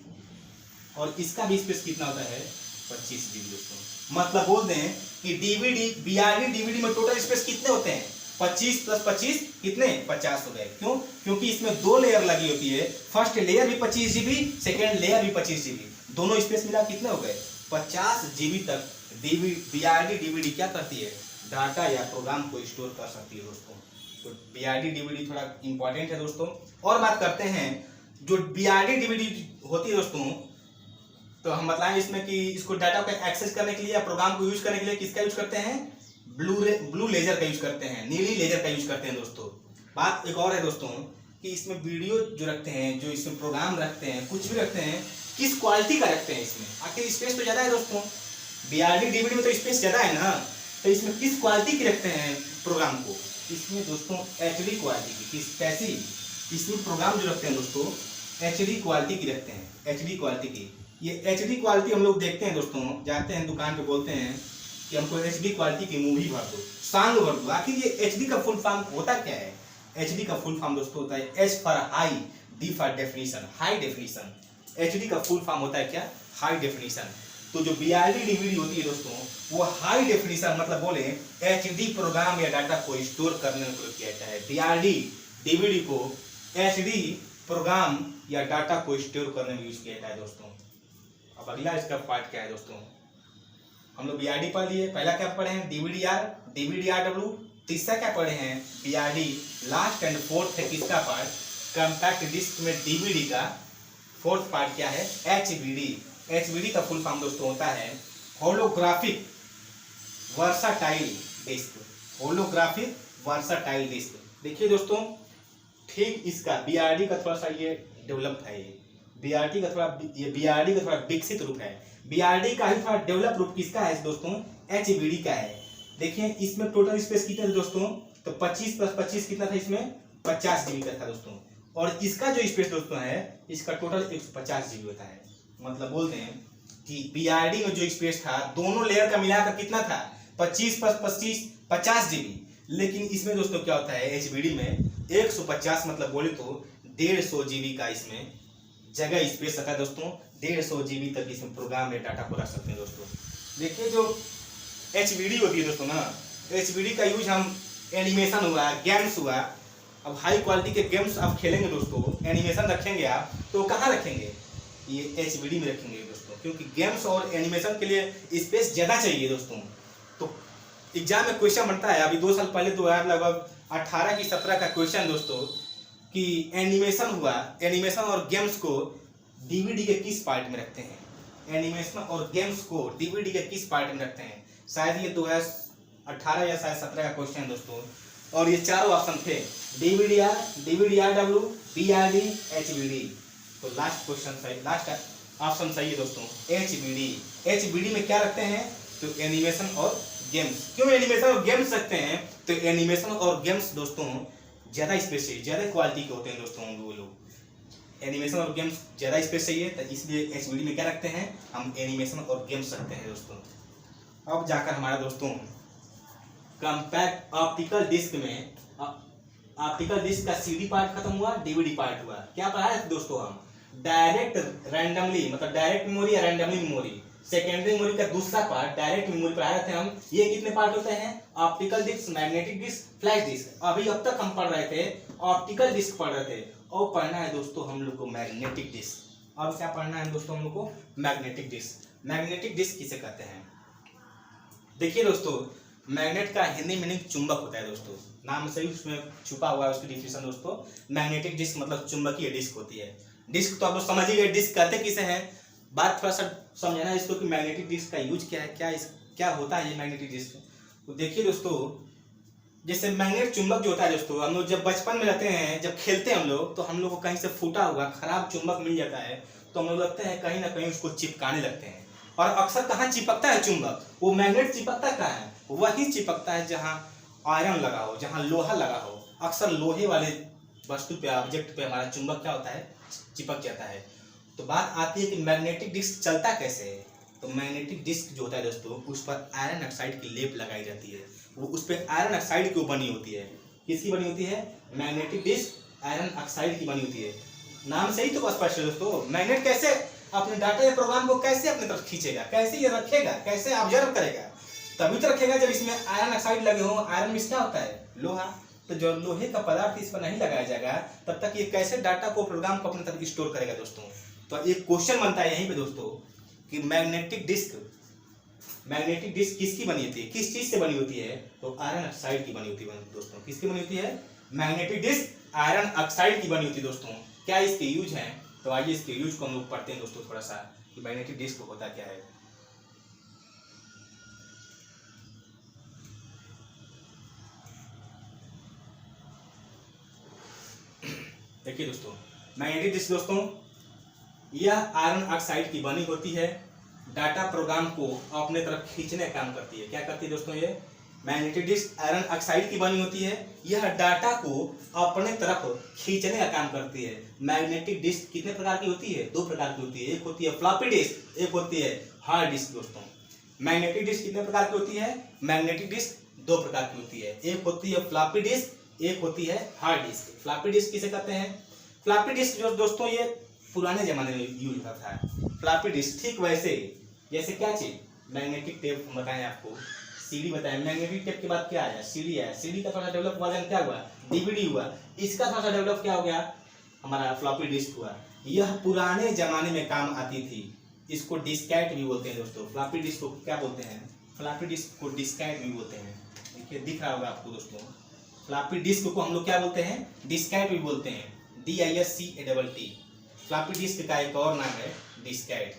और इसका भी स्पेस कितना होता है 25 GB दोस्तों। मतलब बोल दें कि डीवीडी बीआरडी डीवीडी में टोटल स्पेस कितने होते हैं, 25 + 25 कितने 50 हो गए। क्यों, क्योंकि इसमें 2 लेयर लगी होती है, फर्स्ट लेयर भी 25 GB, सेकेंड लेयर भी 25 GB, दोनों स्पेस मिला कितने हो गए 50 GB तक बीआरडी डीवीडी क्या करती है, डाटा या प्रोग्राम को स्टोर कर सकती है दोस्तों। तो BRD DVD थोड़ा इंपॉर्टेंट है दोस्तों। और बात करते हैं जो BRD DVD होती है दोस्तों, तो हम बताएं इसमें कि इसको डाटा को एक्सेस करने के लिए या प्रोग्राम को यूज करने के लिए किसका यूज करते हैं, ब्लू लेजर का यूज करते हैं, नीली लेजर का यूज करते हैं दोस्तों। बात एक और है दोस्तों कि इसमें वीडियो जो रखते हैं, जो इसमें प्रोग्राम रखते हैं, कुछ भी रखते हैं, किस क्वालिटी का रखते हैं इसमें, आखिर स्पेस तो ज्यादा है दोस्तों, BRD DVD में तो स्पेस ज्यादा है ना, तो इसमें किस क्वालिटी की रखते हैं प्रोग्राम को, इसमें दोस्तों HD क्वालिटी की, कैसी, इसमें प्रोग्राम जो रखते हैं दोस्तों HD क्वालिटी की रखते हैं, HD क्वालिटी की। ये HD क्वालिटी हम लोग देखते हैं दोस्तों, जाते हैं दुकान पे बोलते हैं कि हमको HD क्वालिटी की मूवी भर दो, सॉन्ग भर दो। आखिर ये HD का फुल फॉर्म होता क्या है? HD का फुल फॉर्म दोस्तों होता है H for high, D for definition, high definition. HD का फुल फॉर्म होता है क्या? High definition. तो जो BRD DVD होती है दोस्तों वो हाई डेफिनेशन मतलब बोले HD प्रोग्राम या डाटा को स्टोर करने में प्रयोग किया जाता है। BRD DVD को HD प्रोग्राम या डाटा को स्टोर करने में यूज किया जाता है दोस्तों। अब अगला इसका पार्ट क्या है दोस्तों, हम लोग BRD पढ़ लिए, पहला क्या पढ़े हैं DVD-RW, तीसरा क्या पढ़े हैं BRD, लास्ट एंड फोर्थ है किसका पार्ट, कॉम्पैक्ट डिस्क में DVD का फोर्थ पार्ट क्या है HBD। HBD का फुल फॉर्म दोस्तों होता है holographic versatile disk, holographic versatile disk. देखिए दोस्तों ठीक इसका BRD का थोड़ा सा ये डेवलप है, ये BRD का थोड़ा विकसित रूप है। BRD का ही थोड़ा डेवलप रूप किसका है दोस्तों, HBD का है। देखिए इसमें टोटल स्पेस कितना है दोस्तों, तो 25 + 25 कितना था इसमें, 50 GB का था दोस्तों। और इसका जो स्पेस दोस्तों है इसका टोटल 150 GB होता है। मतलब बोलते हैं कि BRD में जो स्पेस था दोनों लेयर का मिलाकर कितना था, 25 + 25 50 GB। लेकिन इसमें दोस्तों क्या होता है HBD में 150 मतलब बोले तो 150 GB का इसमें जगह स्पेस रखा है दोस्तों। 150 GB तक इसमें प्रोग्राम या डाटा को रख सकते हैं दोस्तों। देखिए जो HBD होती है दोस्तों ना, HBD का यूज हम एनिमेशन हुआ, गेम्स हुआ, अब हाई क्वालिटी के गेम्स आप खेलेंगे दोस्तों, एनिमेशन रखेंगे आप तो कहाँ रखेंगे, ये HBD में रखेंगे दोस्तों, क्योंकि गेम्स और एनिमेशन के लिए स्पेस ज़्यादा चाहिए दोस्तों। तो एग्जाम में क्वेश्चन बनता है, अभी 2 साल पहले तो यार लगभग 18 की 17 का क्वेश्चन दोस्तों कि एनिमेशन हुआ, एनिमेशन और गेम्स को DVD के किस पार्ट में रखते हैं, एनिमेशन और गेम्स को DVD के किस पार्ट में रखते हैं। शायद ये 2018 या शायद 17 का क्वेश्चन है दोस्तों। और ये चारों ऑप्शन थे DVD-R, DVD-RW, BRD, HBD। तो लास्ट क्वेश्चन सही, लास्ट ऑप्शन सही है दोस्तों HBD। HBD में क्या रखते हैं, तो एनिमेशन और गेम्स। क्यों एनिमेशन और गेम्स रखते हैं, तो एनिमेशन और गेम्स दोस्तों ज़्यादा स्पेस चाहिए, ज़्यादा क्वालिटी के होते हैं दोस्तों वो लोग, एनिमेशन और गेम्स ज़्यादा स्पेस चाहिए, तो इसलिए HBD में क्या रखते हैं हम, एनिमेशन और गेम्स रखते हैं दोस्तों। अब जाकर हमारा दोस्तों कॉम्पैक्ट ऑप्टिकल डिस्क में, ऑप्टिकल डिस्क का CD पार्ट खत्म हुआ, DVD पार्ट हुआ। क्या पढ़ा है दोस्तों हम, डायरेक्ट रैंडमली मतलब डायरेक्ट मेमोरी या रैंडमली मेमोरी। सेकेंडरी मेमोरी का दूसरा पार्ट डायरेक्ट मेमोरी पढ़ाए थे हम। ये कितने पार्ट होते हैं, optical disk, magnetic disk, flash disk. अभी अब तक हम पढ़ रहे थे ऑप्टिकल डिस्क पढ़ रहे थे, और पढ़ना है दोस्तों हम लोग को मैग्नेटिक डिस्क। अब क्या पढ़ना है दोस्तों हम लोग को, मैग्नेटिक डिस्क। मैग्नेटिक डिस्क किसे कहते हैं, देखिए दोस्तों मैग्नेट का हिंदी मीनिंग चुंबक होता है दोस्तों, नाम से ही उसमें छुपा हुआ है उसकी डिफिनेशन दोस्तों। मैग्नेटिक डिस्क मतलब चुंबकीय डिस्क होती है। डिस्क तो आप लोग समझ ही गए, डिस्क कहते किसे हैं, बात थोड़ा सा समझना है इसको कि मैग्नेटिक डिस्क का यूज क्या है, क्या होता है ये मैग्नेटिक डिस्क। तो देखिए दोस्तों जैसे मैग्नेट चुंबक जो होता है दोस्तों, हम लोग जब बचपन में रहते हैं, जब खेलते हैं हम लोग, तो हम लोग को कहीं से फूटा हुआ खराब चुंबक मिल जाता है, तो हम लोग लगते हैं कहीं ना कहीं उसको चिपकाने लगते हैं। और अक्सर कहाँ चिपकता है चुंबक, वो मैग्नेट चिपकता कहाँ है, वही चिपकता है जहाँ आयरन लगा हो, जहाँ लोहा लगा हो। अक्सर लोहे वाले वस्तु पे, ऑब्जेक्ट पे हमारा चुंबक क्या होता है, चिपक जाता है। तो बात आती है कि मैग्नेटिक डिस्क चलता कैसे है। तो मैग्नेटिक डिस्क जो होता है दोस्तों, उस पर आयरन ऑक्साइड की लेप लगाई जाती है, वो उस पर आयरन ऑक्साइड की बनी होती है। किसकी बनी होती है, मैग्नेटिक डिस्क आयरन ऑक्साइड की बनी होती है। नाम से ही तो स्पष्ट है दोस्तों, मैग्नेट कैसे अपने डाटा या प्रोग्राम को कैसे अपनी तरफ खींचेगा, कैसे ये रखेगा, कैसे ऑब्जर्व करेगा, तभी तो रखेगा जब इसमें आयरन ऑक्साइड लगे हो। आयरन में क्या होता है, लोहा। तो जो लोहे का पदार्थ इस पर नहीं लगाया जाएगा तब तक ये कैसे डाटा को, प्रोग्राम को अपनी तरफ स्टोर करेगा दोस्तों। तो एक क्वेश्चन बनता है यहीं पे दोस्तों कि मैग्नेटिक डिस्क मैग्नेटिक डिस्क किसकी बनी होती है, किस चीज से बनी होती है, तो आयरन ऑक्साइड की बनी होती है दोस्तों। किसकी बनी होती है, मैग्नेटिक डिस्क आयरन ऑक्साइड की बनी होती है दोस्तों। क्या इसके यूज हैं, तो आइए इसके यूज को हम लोग पढ़ते हैं दोस्तों थोड़ा सा, कि मैग्नेटिक डिस्क होता क्या है। देखिए दोस्तों, मैग्नेटिक डिस्क दोस्तों यह आयरन ऑक्साइड की बनी होती है, डाटा प्रोग्राम को अपने तरफ खींचने का काम करती है। क्या करती है दोस्तों, ये मैग्नेटिक डिस्क आयरन ऑक्साइड की बनी होती है, यह डाटा को अपने तरफ खींचने का काम करती है। मैग्नेटिक डिस्क कितने प्रकार की होती है, दो प्रकार की होती है, एक होती है फ्लॉपी डिस्क, एक होती है हार्ड डिस्क दोस्तों। मैग्नेटिक डिस्क कितने प्रकार की होती है, मैग्नेटिक डिस्क दो प्रकार की होती है, एक होती है फ्लॉपी डिस्क, एक होती है हार्ड डिस्क। फ्लॉपी डिस्क किसे कहते हैं, फ्लॉपी डिस्क जो दोस्तों ये पुराने जमाने में यूज होता था फ्लॉपी डिस्क। ठीक वैसे जैसे क्या चीज, मैग्नेटिक टेप बताएं आपको, सीडी बताएं, मैग्नेटिक टेप के बाद क्या आया, सीडी आया, सीडी का थोड़ा डेवलप वर्जन क्या हुआ, डीवीडी हुआ, इसका थोड़ा सा डेवलप क्या हो गया, हमारा फ्लॉपी डिस्क हुआ। यह पुराने जमाने में काम आती थी, इसको डिस्केट भी बोलते हैं दोस्तों। फ्लॉपी डिस्क को क्या बोलते हैं, फ्लॉपी डिस्क को डिस्केट भी बोलते हैं। देखिए दिख रहा होगा आपको दोस्तों, फ्लॉपी डिस्क को हम लोग क्या बोलते हैं, डिस्केट भी बोलते हैं, DISCATT। फ्लॉपी डिस्क का एक और नाम है डिस्केट।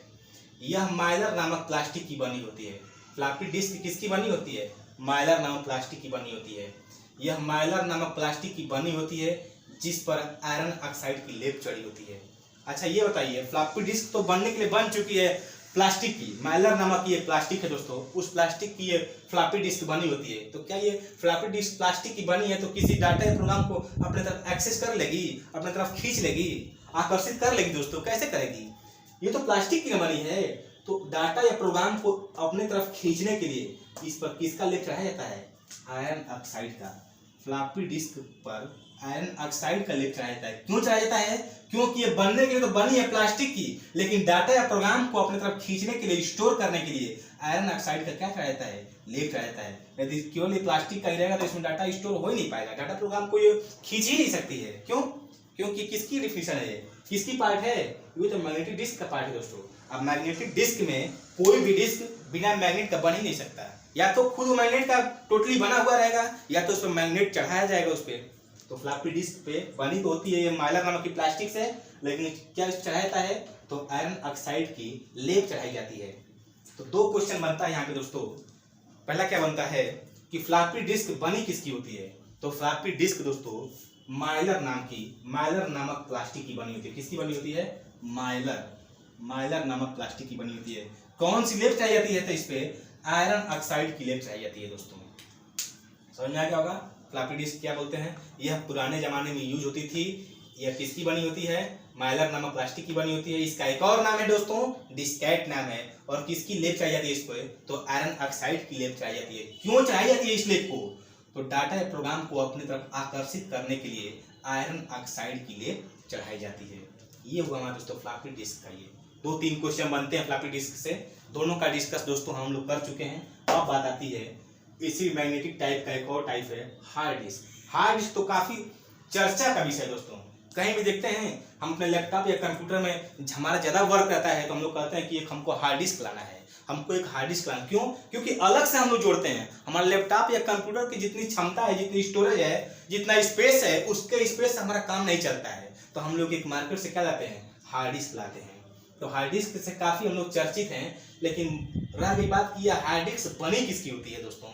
यह माइलर नामक प्लास्टिक की बनी होती है। फ्लॉपी डिस्क किसकी बनी होती है, माइलर नामक प्लास्टिक की बनी होती है। यह माइलर नामक प्लास्टिक की बनी होती है जिस पर आयरन ऑक्साइड की लेप चढ़ी होती है। अच्छा ये बताइए, फ्लॉपी डिस्क तो बनने के लिए बन चुकी है प्लास्टिक की, माइलर नामक ये प्लास्टिक है दोस्तों, उस प्लास्टिक की ये फ्लॉपी डिस्क बनी होती है। तो क्या ये फ्लॉपी डिस्क प्लास्टिक की बनी है तो किसी डाटा या प्रोग्राम को अपने तरफ एक्सेस कर लेगी, अपने तरफ खींच लेगी, आकर्षित कर लेगी दोस्तों, कैसे करेगी, ये तो प्लास्टिक की बनी है। तो डाटा या प्रोग्राम को अपने तरफ खींचने के लिए इस पर किसका लेप चढ़ाया जाता है, आयरन ऑक्साइड का। फ्लॉपी डिस्क पर आयरन ऑक्साइड का लेप चढ़ाया जाता है। क्यों चढ़ाया जाता है, क्योंकि ये बनने के लिए तो बनी है प्लास्टिक की, लेकिन डाटा या प्रोग्राम को अपने तरफ खींचने के लिए, स्टोर करने के लिए आयरन ऑक्साइड का क्या चढ़ाया जाता है, लेप चढ़ाया जाता है। यदि केवल ये प्लास्टिक का ही रहेगा तो इसमें डाटा स्टोर हो ही नहीं पाएगा, डाटा प्रोग्राम को ये खींच ही नहीं सकती है। क्यों, क्योंकि किसकी डिफिनेशन है, किसकी पार्ट है, ये तो मैग्नेटिक डिस्क का पार्ट है दोस्तों। अब मैग्नेटिक डिस्क में कोई भी डिस्क बिना मैग्नेट का बन ही नहीं सकता, या तो खुद मैग्नेट का टोटली बना हुआ रहेगा या तो उस पर मैग्नेट चढ़ाया जाएगा उस पर। तो फ्लॉपी डिस्क पे बनी तो होती है ये माइलर नामक की प्लास्टिक से, लेकिन क्या चढ़ाया जाता है, तो आयरन ऑक्साइड की लेप चढ़ाई जाती है। तो दो क्वेश्चन बनता है यहाँ पे दोस्तों। पहला क्या बनता है कि फ्लॉपी डिस्क बनी किसकी होती है, तो फ्लॉपी डिस्क दोस्तों माइलर नामक प्लास्टिक की बनी होती है। किसकी बनी होती है, माइलर नामक प्लास्टिक की बनी होती है। कौन सी लेप चढ़ाई जाती है, तो इस पे आयरन ऑक्साइड की लेप चढ़ाई जाती है दोस्तों। समझ में आ गया होगा, फ्लॉपी डिस्क क्या बोलते हैं, यह पुराने जमाने में यूज होती थी। यह किसकी बनी होती है, माइलर नामक प्लास्टिक की बनी होती है। इसका एक और नाम है दोस्तों, डिस्केट नाम है। और किसकी लेप चढ़ाई जाती है इस पे, तो आयरन ऑक्साइड की लेप चढ़ाई जाती है। क्यों चढ़ाई जाती है इस लेप को, तो डाटा या प्रोग्राम को अपनी तरफ आकर्षित करने के लिए आयरन ऑक्साइड की लेप चढ़ाई जाती है। ये हुआ हमारा दोस्तों फ्लॉपी डिस्क का। ये 2-3 क्वेश्चन बनते हैं फ्लॉपी डिस्क से, दोनों का डिस्कस दोस्तों हम लोग कर चुके हैं। अब बात आती है इसी मैग्नेटिक टाइप का एक और टाइप है हार्ड डिस्क। हार्ड डिस्क तो काफी चर्चा का विषय है दोस्तों। कहीं भी देखते हैं हम अपने लैपटॉप या कंप्यूटर में हमारा ज्यादा वर्क रहता है तो हम लोग कहते हैं कि एक हमको हार्ड डिस्क लाना है, हमको एक हार्ड डिस्क लाना। क्यों, क्योंकि अलग से हम लोग जोड़ते हैं। हमारा लैपटॉप या कंप्यूटर की जितनी क्षमता है, जितनी स्टोरेज है, जितना स्पेस है, उसके स्पेस से हमारा काम नहीं चलता है। तो हम लोग एक मार्केट से क्या लाते हैं, हार्ड डिस्क लाते हैं। तो हार्ड डिस्क से काफी हम लोग चर्चित हैं। लेकिन रह गई बात कि यह हार्ड डिस्क बनी किसकी होती है दोस्तों,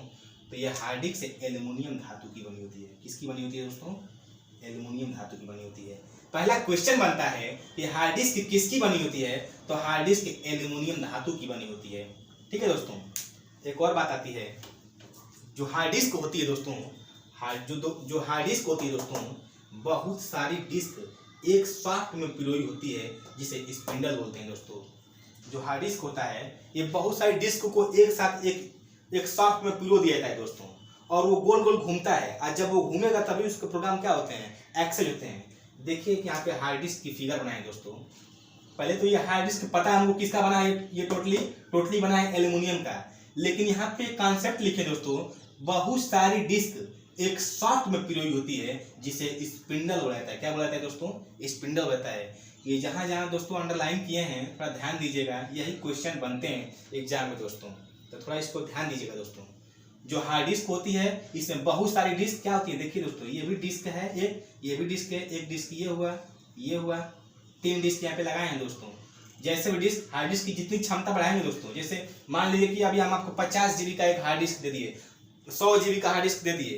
तो यह हार्ड डिस्क से एल्युमिनियम धातु की बनी होती है। किसकी बनी होती है दोस्तों, एल्युमिनियम धातु की बनी होती है। पहला क्वेश्चन बनता है कि हार्ड डिस्क किसकी बनी होती है, तो हार्ड डिस्क एल्युमिनियम धातु की बनी होती है। ठीक है दोस्तों, एक और बात आती है, जो हार्ड डिस्क होती है दोस्तों, जो हार्ड डिस्क होती है दोस्तों, बहुत सारी डिस्क एक शाफ्ट में पिरोई होती है जिसे स्पिंडल बोलते हैं दोस्तों। जो हार्ड डिस्क होता है ये बहुत सारी डिस्क को एक साथ एक शाफ्ट में पिरो दिया जाता है दोस्तों, और वो गोल गोल घूमता है। और जब वो घूमेगा तभी उसके प्रोग्राम क्या होते हैं, एक्सेस होते हैं। देखिए कि यहाँ पे हार्ड डिस्क की फिगर बनाए दोस्तों। पहले तो ये हार्ड डिस्क पता है हमको किसका बना है, ये टोटली बना है एल्युमिनियम का। लेकिन यहाँ पे कॉन्सेप्ट लिखे दोस्तों, बहुत सारी डिस्क एक शाफ्ट में पिरोई होती है जिसे स्पिंडल बोला जाता है। क्या बोला जाता है दोस्तों, स्पिंडल बोला जाता है। ये जहाँ जहाँ दोस्तों अंडरलाइन किए हैं थोड़ा ध्यान दीजिएगा, यही क्वेश्चन बनते हैं एग्जाम में दोस्तों। तो थोड़ा इसको ध्यान दीजिएगा दोस्तों। जो हार्ड डिस्क होती है इसमें बहुत सारी डिस्क क्या होती है, देखिए दोस्तों ये भी डिस्क है, एक ये भी डिस्क है, एक डिस्क ये हुआ 3 डिस्क यहाँ पे लगाए हैं दोस्तों। जैसे भी डिस्क हार्ड डिस्क की जितनी क्षमता बढ़ाएंगे दोस्तों, जैसे मान लीजिए कि अभी हम आपको 50 GB का एक हार्ड डिस्क दे दिए, 100 GB का हार्ड डिस्क दे दिए,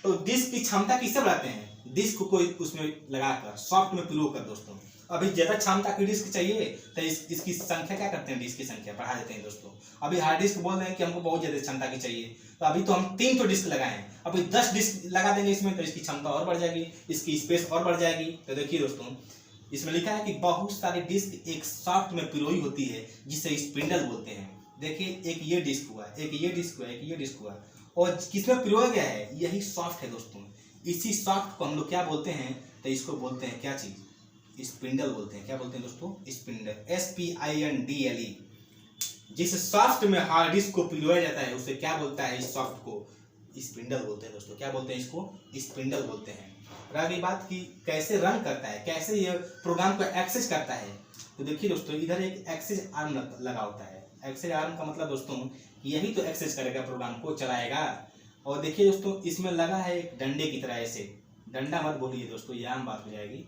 तो डिस्क की क्षमता किससे बढ़ाते हैं, डिस्क को उसमें लगाकर सॉफ्ट में पिरो कर दोस्तों। अभी ज्यादा क्षमता की डिस्क चाहिए तो इसकी संख्या क्या करते हैं, डिस्क की संख्या बढ़ा देते हैं दोस्तों। अभी हार्ड डिस्क बोल रहे हैं कि हमको बहुत ज्यादा क्षमता की चाहिए, तो अभी तो हम 3 डिस्क लगाए हैं, अभी 10 डिस्क लगा देंगे इसमें तो इसकी क्षमता और बढ़ जाएगी, इसकी स्पेस और बढ़ जाएगी। तो देखिए दोस्तों इसमें लिखा है कि बहुत सारी डिस्क एक सॉफ्ट में पिरोई होती है जिसे स्पिंडल बोलते हैं। देखिए एक ये डिस्क हुआ, एक ये डिस्क हुआ, एक ये डिस्क हुआ, और किसमें पिरोया गया है, यही सॉफ्ट है दोस्तों। इसी सॉफ्ट को हम लोग क्या बोलते हैं, तो इसको बोलते हैं क्या चीज, स्पिंडल बोलते हैं। क्या बोलते हैं दोस्तों, स्पिंडल, SPINDLE। जिस सॉफ्ट में हार्ड डिस्क को पिरोया जाता है उसे क्या बोलता है, इस सॉफ्ट को स्पिंडल बोलते हैं दोस्तों। क्या बोलते हैं, इसको स्पिंडल बोलते हैं। रही बात की कैसे रन करता है, कैसे ये प्रोग्राम को एक्सेस करता है, तो देखिए दोस्तों इधर एक एक्सेस आर्म लगा होता है। एक्सेस आर्म का मतलब दोस्तों यही तो एक्सेस करेगा, प्रोग्राम को चलाएगा। और देखिए दोस्तों इसमें लगा है एक डंडे की तरह, ऐसे डंडा मत बोलिए दोस्तों, ये आम बात हो जाएगी।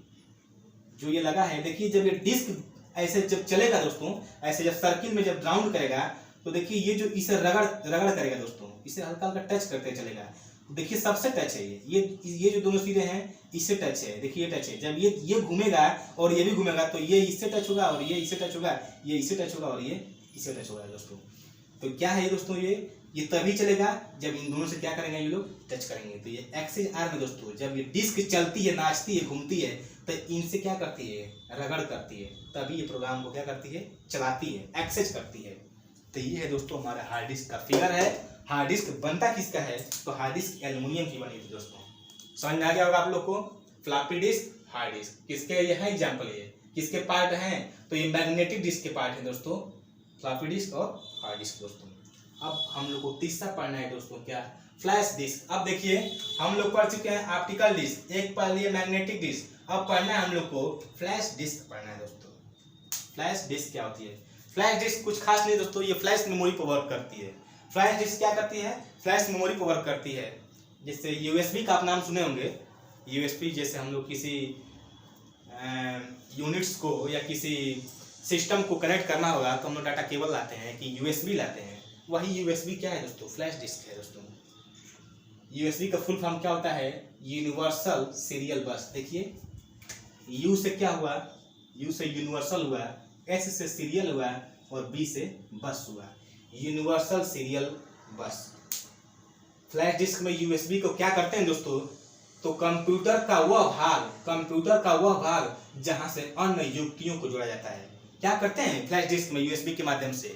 जो ये लगा है देखिए, जब ये डिस्क ऐसे जब चलेगा दोस्तों, ऐसे जब सर्किल में जब राउंड करेगा तो देखिए ये जो इसे रगड़ करेगा दोस्तों, इसे हल्का हल्का टच करते चलेगा। देखिए सबसे टच है ये जो दोनों सिरे हैं इससे टच है, देखिए ये टच है। जब ये घूमेगा और ये भी घूमेगा तो ये इससे टच होगा और ये इससे टच होगा, ये इससे टच होगा और ये इससे टच होगा दोस्तों। तो क्या है दोस्तों, ये तभी चलेगा जब इन दोनों से क्या करेंगे, ये लोग टच करेंगे। तो ये एक्सेस आर्म है दोस्तों। जब ये डिस्क चलती है, नाचती है, घूमती है, तो इनसे क्या करती है, रगड़ करती है, तभी ये प्रोग्राम को क्या करती है, चलाती है, एक्सेस करती है। तो ये है दोस्तों हमारा हार्ड डिस्क का फिगर है। हार्ड डिस्क बनता किसका है, तो हार्ड डिस्क एल्युमिनियम की बनी थी दोस्तों। समझ में आ गया होगा आप लोग को। फ्लॉपी डिस्क, हार्ड डिस्क, किसके ये है एग्जाम्पल, ये किसके पार्ट हैं, तो ये मैग्नेटिक डिस्क के पार्ट है दोस्तों, फ्लॉपी डिस्क और हार्ड डिस्क दोस्तों। अब हम लोग को तीसरा पढ़ना है दोस्तों, क्या, फ्लैश डिस्क। अब देखिए हम लोग पढ़ चुके हैं ऑप्टिकल डिस्क, एक पढ़ लिए मैग्नेटिक डिस्क, अब पढ़ना है हम लोग को फ्लैश डिस्क पढ़ना है दोस्तों। फ्लैश डिस्क क्या होती है, फ्लैश डिस्क कुछ खास नहीं दोस्तों, ये फ्लैश मेमोरी पर वर्क करती है। फ्लैश डिस्क क्या करती है, फ्लैश मेमोरी पर वर्क करती है। जैसे USB का आप नाम सुने होंगे, USB जैसे हम लोग किसी यूनिट्स को या किसी सिस्टम को कनेक्ट करना होगा तो हम लोग डाटा केबल लाते हैं कि USB लाते हैं, वही USB क्या है दोस्तों, फ्लैश डिस्क है दोस्तों। USB का फुल फॉर्म क्या होता है, यूनिवर्सल सीरियल बस। देखिए U से क्या हुआ, U से यूनिवर्सल हुआ, S से सीरियल हुआ और B से बस हुआ, universal serial bus. Flash disk में USB को क्या करते हैं दोस्तों, तो कंप्यूटर का वह भाग जहां से अन्य युक्तियों को जोड़ा जाता है, क्या करते हैं फ्लैश डिस्क में USB के माध्यम से।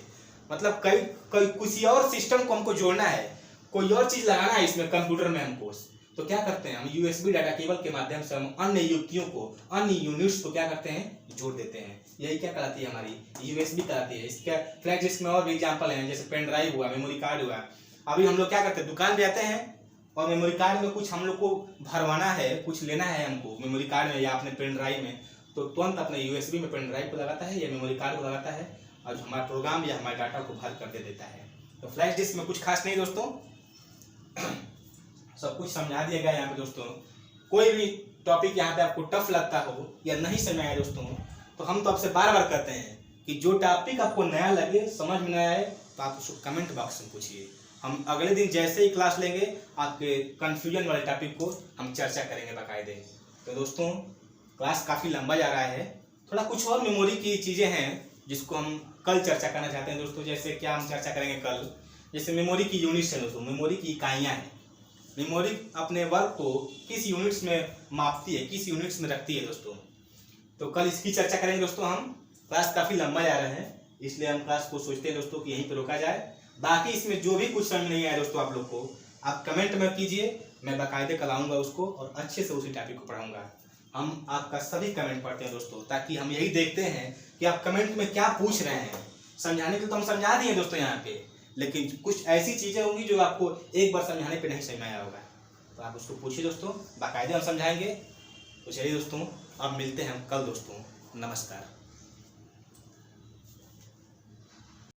मतलब कई किसी और सिस्टम को हमको जोड़ना है, कोई और चीज लगाना है इसमें कंप्यूटर में हमको, तो क्या करते हैं हम USB डाटा केबल के माध्यम से हम अन्य युक्तियों को, अन्य यूनिट्स को क्या करते हैं, जोड़ देते हैं। यही क्या कहलाती है, हमारी USB कहलाती है। इसका फ्लैश डिस्क में और भी एग्जांपल हैं, जैसे पेन ड्राइव हुआ, मेमोरी कार्ड हुआ। अभी हम लोग क्या करते हैं, दुकान पे आते हैं और मेमोरी कार्ड में कुछ हम लोग को भरवाना है, कुछ लेना है हमको मेमोरी कार्ड में या अपने पेन ड्राइव में, तो तुरंत अपने USB में पेन ड्राइव को लगाता है या मेमोरी कार्ड को लगाता है और हमारा प्रोग्राम या हमारे डाटा को भर कर दे देता है। तो फ्लैश डिस्क में कुछ खास नहीं दोस्तों, सब कुछ समझा दिया गया यहाँ पे दोस्तों। कोई भी टॉपिक यहाँ पे आपको टफ लगता हो या नहीं समझ आए दोस्तों, तो हम तो आपसे बार बार कहते हैं कि जो टॉपिक आपको नया लगे, समझ में नया आए, तो आप उसको कमेंट बॉक्स में पूछिए। हम अगले दिन जैसे ही क्लास लेंगे आपके कन्फ्यूजन वाले टॉपिक को हम चर्चा करेंगे बाकायदे। तो दोस्तों क्लास काफ़ी लंबा जा रहा है, थोड़ा कुछ और मेमोरी की चीज़ें हैं जिसको हम कल चर्चा करना चाहते हैं दोस्तों। जैसे क्या हम चर्चा करेंगे कल, जैसे मेमोरी की यूनिट्स है दोस्तों, मेमोरी की इकाइयाँ हैं। मेमोरी अपने वर्क को किस यूनिट्स में मापती है, किस यूनिट्स में रखती है दोस्तों, तो कल इसकी चर्चा करेंगे दोस्तों हम। क्लास काफ़ी लंबा जा रहा है, इसलिए हम क्लास को सोचते हैं दोस्तों कि यहीं पर रोका जाए। बाकी इसमें जो भी कुछ समझ नहीं आया दोस्तों आप लोग को, आप कमेंट में कीजिए, मैं बाकायदे कल आऊँगा उसको और अच्छे से उसी टॉपिक को पढ़ाऊँगा। हम आपका सभी कमेंट पढ़ते हैं दोस्तों, ताकि हम यही देखते हैं कि आप कमेंट में क्या पूछ रहे हैं। समझाने के तो हम समझा दिए दोस्तों यहाँ पे, लेकिन कुछ ऐसी चीज़ें होंगी जो आपको एक बार समझाने पे नहीं समझ में आया होगा, तो आप उसको पूछिए दोस्तों, बाकायदे हम समझाएंगे। तो चलिए दोस्तों अब मिलते हैं हम कल दोस्तों, नमस्कार।